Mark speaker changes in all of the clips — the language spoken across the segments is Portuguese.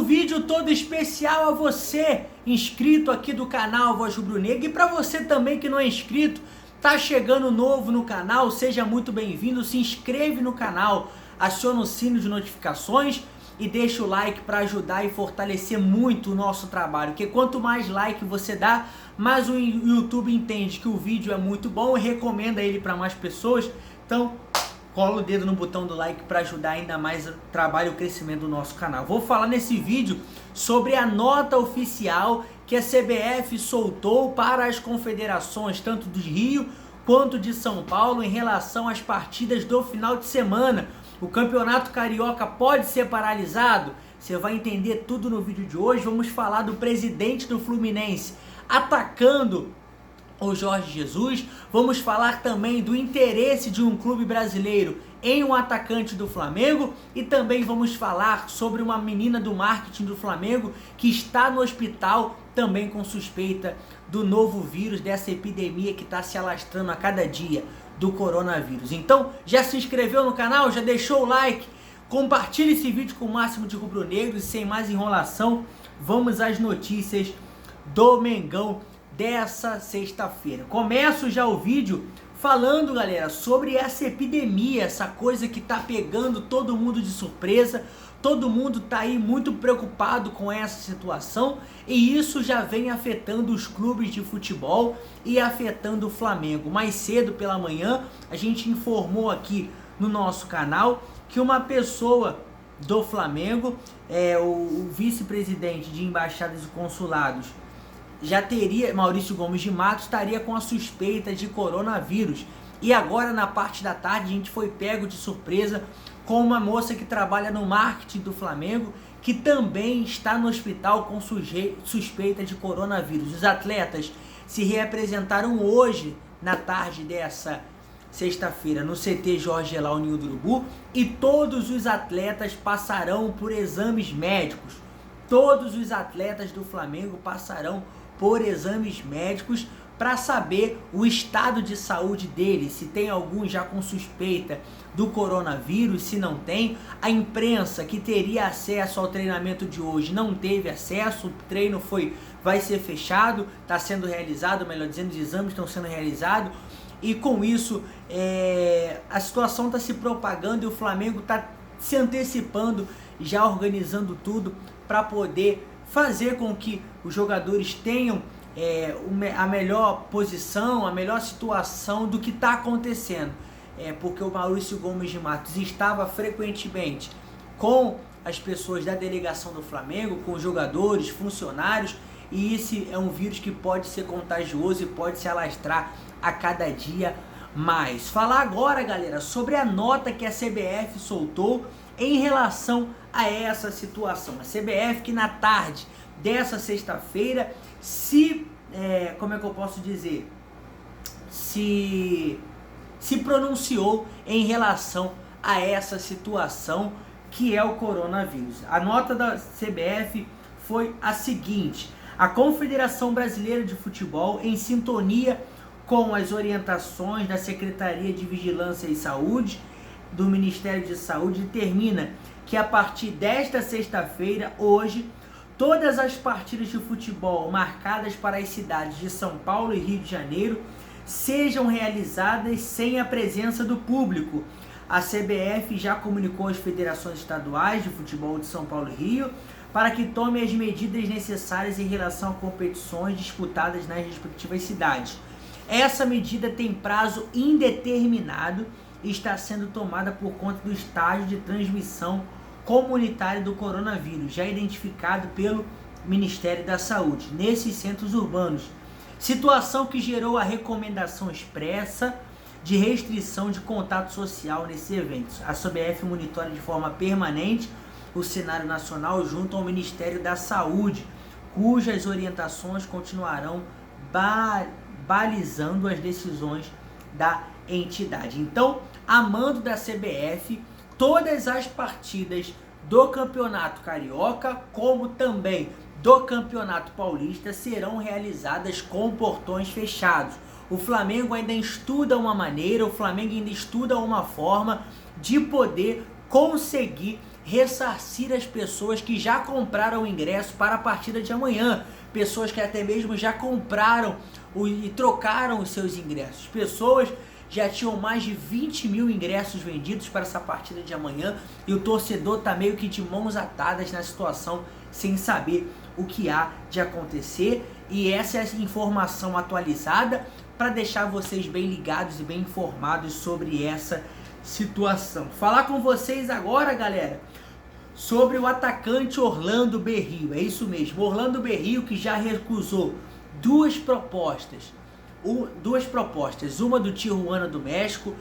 Speaker 1: um vídeo todo especial a você, inscrito aqui do canal Voz Rubro-Negra, e para você também que não é inscrito, tá chegando novo no canal, seja muito bem-vindo, se inscreve no canal, aciona o sino de notificações e deixa o like para ajudar e fortalecer muito o nosso trabalho, porque quanto mais like você dá, mais o YouTube entende que o vídeo é muito bom e recomenda ele para mais pessoas. Então cola o dedo no botão do like para ajudar ainda mais o trabalho e o crescimento do nosso canal. Vou falar nesse vídeo sobre a nota oficial que a CBF soltou para as confederações, tanto do Rio quanto de São Paulo, em relação às partidas do final de semana. O Campeonato Carioca pode ser paralisado? Você vai entender tudo no vídeo de hoje. Vamos falar do presidente do Fluminense atacando o Jorge Jesus. Vamos falar também do interesse de um clube brasileiro em um atacante do Flamengo e também vamos falar sobre uma menina do marketing do Flamengo que está no hospital também com suspeita do novo vírus, dessa epidemia que está se alastrando a cada dia do coronavírus. Então, já se inscreveu no canal? Já deixou o like? Compartilhe esse vídeo com o máximo de rubro-negros e sem mais enrolação, vamos às notícias do Mengão dessa sexta-feira. Começo já o vídeo falando, galera, sobre essa epidemia, essa coisa que tá pegando todo mundo de surpresa. Todo mundo tá aí muito preocupado com essa situação e isso já vem afetando os clubes de futebol e afetando o Flamengo. Mais cedo pela manhã a gente informou aqui no nosso canal que uma pessoa do Flamengo, o vice-presidente de embaixadas e consulados, já teria, Maurício Gomes de Matos, estaria com a suspeita de coronavírus. E agora na parte da tarde a gente foi pego de surpresa com uma moça que trabalha no marketing do Flamengo, que também está no hospital com suspeita de coronavírus. Os atletas se reapresentaram hoje, na tarde dessa sexta-feira, no CT Jorge Elal Ninho do Urubu, e todos os atletas passarão por exames médicos. Todos os atletas do Flamengo passarão por exames médicos para saber o estado de saúde deles, se tem algum já com suspeita do coronavírus, se não tem. A imprensa que teria acesso ao treinamento de hoje não teve acesso, o treino vai ser fechado, está sendo realizado, melhor dizendo, os exames estão sendo realizados, e com isso a situação está se propagando e o Flamengo está se antecipando, já organizando tudo para poder fazer com que os jogadores tenham a melhor posição, a melhor situação do que está acontecendo. Porque o Maurício Gomes de Matos estava frequentemente com as pessoas da delegação do Flamengo, com os jogadores, funcionários, e esse é um vírus que pode ser contagioso e pode se alastrar a cada dia mais. Falar agora, galera, sobre a nota que a CBF soltou em relação a essa situação. A CBF que na tarde dessa sexta-feira como é que eu posso dizer? Se pronunciou em relação a essa situação que é o coronavírus. A nota da CBF foi a seguinte: a Confederação Brasileira de Futebol, em sintonia com as orientações da Secretaria de Vigilância e Saúde do Ministério de Saúde, determina que a partir desta sexta-feira, hoje, todas as partidas de futebol marcadas para as cidades de São Paulo e Rio de Janeiro sejam realizadas sem a presença do público. A CBF já comunicou às federações estaduais de futebol de São Paulo e Rio para que tomem as medidas necessárias em relação a competições disputadas nas respectivas cidades. Essa medida tem prazo indeterminado e está sendo tomada por conta do estágio de transmissão comunitária do coronavírus, já identificado pelo Ministério da Saúde, nesses centros urbanos. Situação que gerou a recomendação expressa de restrição de contato social nesses eventos. A CBF monitora de forma permanente o cenário nacional junto ao Ministério da Saúde, cujas orientações continuarão balizando as decisões da entidade. Então, a mando da CBF, todas as partidas do Campeonato Carioca, como também do Campeonato Paulista, serão realizadas com portões fechados. O Flamengo ainda estuda uma maneira, o Flamengo ainda estuda uma forma de poder conseguir ressarcir as pessoas que já compraram o ingresso para a partida de amanhã, pessoas que até mesmo já compraram e trocaram os seus ingressos, pessoas já tinham mais de 20 mil ingressos vendidos para essa partida de amanhã e o torcedor está meio que de mãos atadas na situação, sem saber o que há de acontecer. E essa é a informação atualizada para deixar vocês bem ligados e bem informados sobre essa situação. Falar com vocês agora, galera, sobre o atacante Orlando Berrío. É isso mesmo, Orlando Berrío, que já recusou duas propostas, uma do Tijuana do México,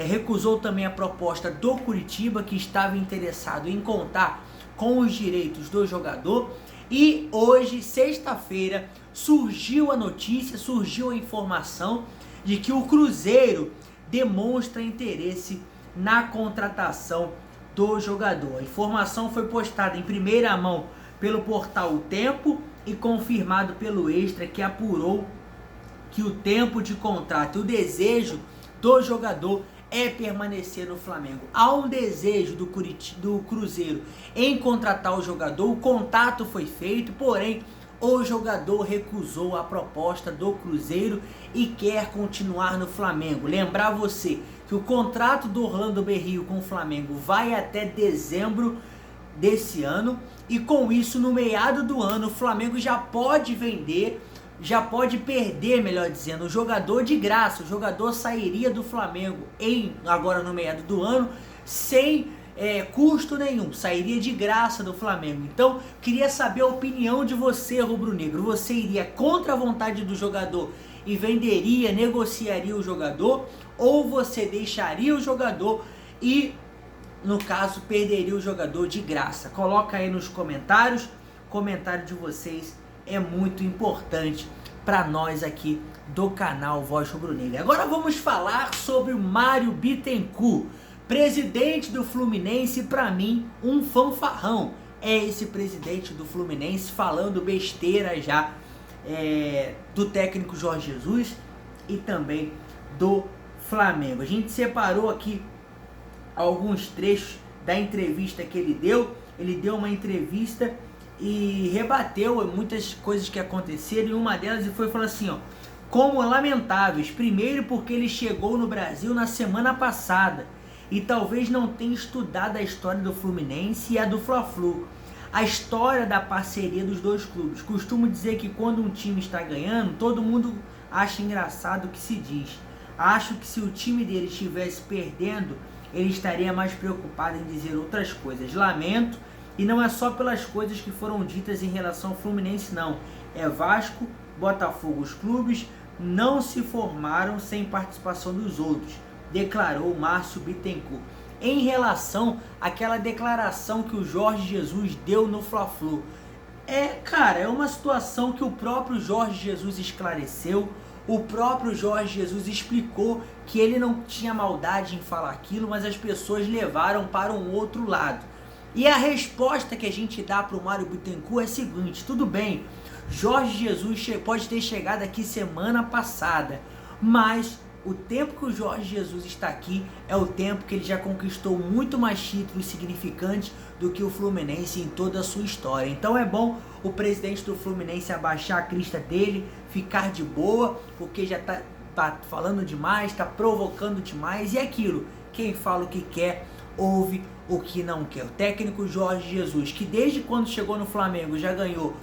Speaker 1: recusou também a proposta do Curitiba, que estava interessado em contar com os direitos do jogador. E hoje, sexta-feira, surgiu a notícia, surgiu a informação de que o Cruzeiro demonstra interesse na contratação do jogador. A informação foi postada em primeira mão pelo portal O Tempo e confirmado pelo Extra, que apurou que o tempo de contrato e o desejo do jogador é permanecer no Flamengo. Há um desejo do Cruzeiro em contratar o jogador, o contato foi feito, porém o jogador recusou a proposta do Cruzeiro e quer continuar no Flamengo. Lembrar você que o contrato do Orlando Berrío com o Flamengo vai até dezembro desse ano, e com isso, no meado do ano, o Flamengo já pode vender, já pode perder, melhor dizendo, o jogador de graça. O jogador sairia do Flamengo agora no meado do ano sem custo nenhum, sairia de graça do Flamengo. Então, queria saber a opinião de você, rubro-negro. Você iria contra a vontade do jogador e venderia, negociaria o jogador, ou você deixaria o jogador e, no caso, perderia o jogador de graça? Coloca aí nos comentários. O comentário de vocês é muito importante para nós aqui do canal Voz Rubro-Negra. Agora vamos falar sobre o Mário Bittencourt, presidente do Fluminense. Para mim, um fanfarrão é esse presidente do Fluminense, falando besteira já do técnico Jorge Jesus e também do Flamengo. A gente separou aqui alguns trechos da entrevista que ele deu. Ele deu uma entrevista e rebateu muitas coisas que aconteceram, e uma delas foi falando assim, como lamentáveis. Primeiro, porque ele chegou no Brasil na semana passada e talvez não tenha estudado a história do Fluminense e a do Fla-Flu, a história da parceria dos dois clubes. Costumo dizer que quando um time está ganhando, todo mundo acha engraçado o que se diz. Acho que se o time dele estivesse perdendo, ele estaria mais preocupado em dizer outras coisas. Lamento. E não é só pelas coisas que foram ditas em relação ao Fluminense, não. É Vasco, Botafogo, os clubes não se formaram sem participação dos outros, declarou Márcio Bittencourt. Em relação àquela declaração que o Jorge Jesus deu no Fla-Flu, cara, é uma situação que o próprio Jorge Jesus esclareceu. O próprio Jorge Jesus explicou que ele não tinha maldade em falar aquilo, mas as pessoas levaram para um outro lado. E a resposta que a gente dá para o Mário Bittencourt é a seguinte: tudo bem, Jorge Jesus pode ter chegado aqui semana passada, mas o tempo que o Jorge Jesus está aqui é o tempo que ele já conquistou muito mais títulos significantes do que o Fluminense em toda a sua história. Então é bom o presidente do Fluminense abaixar a crista dele, ficar de boa, porque já tá falando demais, tá provocando demais, e é aquilo, quem fala o que quer, ouve o que não quer. O técnico Jorge Jesus, que desde quando chegou no Flamengo já ganhou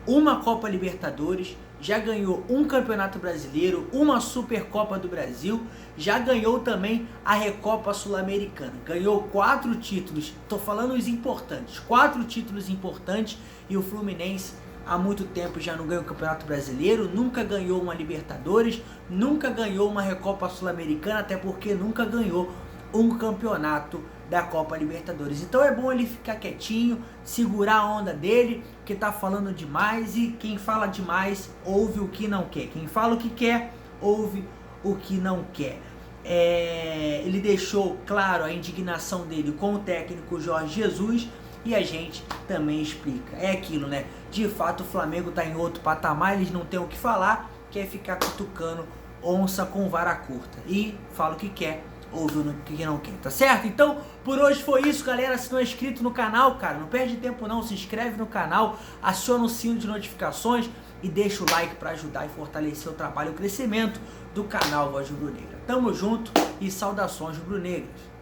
Speaker 1: uma Copa Libertadores, já ganhou um Campeonato Brasileiro, uma Supercopa do Brasil, já ganhou também a Recopa Sul-Americana. Ganhou 4 títulos, tô falando os importantes, 4 títulos importantes, e o Fluminense há muito tempo já não ganhou o Campeonato Brasileiro, nunca ganhou uma Libertadores, nunca ganhou uma Recopa Sul-Americana, até porque nunca ganhou um campeonato da Copa Libertadores. Então é bom ele ficar quietinho, segurar a onda dele, que tá falando demais, e quem fala demais ouve o que não quer. Quem fala o que quer, ouve o que não quer. Ele deixou claro a indignação dele com o técnico Jorge Jesus, e a gente também explica. É aquilo, né? De fato o Flamengo tá em outro patamar, eles não têm o que falar, quer ficar cutucando onça com vara curta. E fala o que quer, ouve o que não quer, tá certo? Então, por hoje foi isso, galera. Se não é inscrito no canal, cara, não perde tempo não, se inscreve no canal, aciona o sino de notificações e deixa o like para ajudar e fortalecer o trabalho e o crescimento do canal Voz Rubro Negra. Tamo junto e saudações rubro-negras.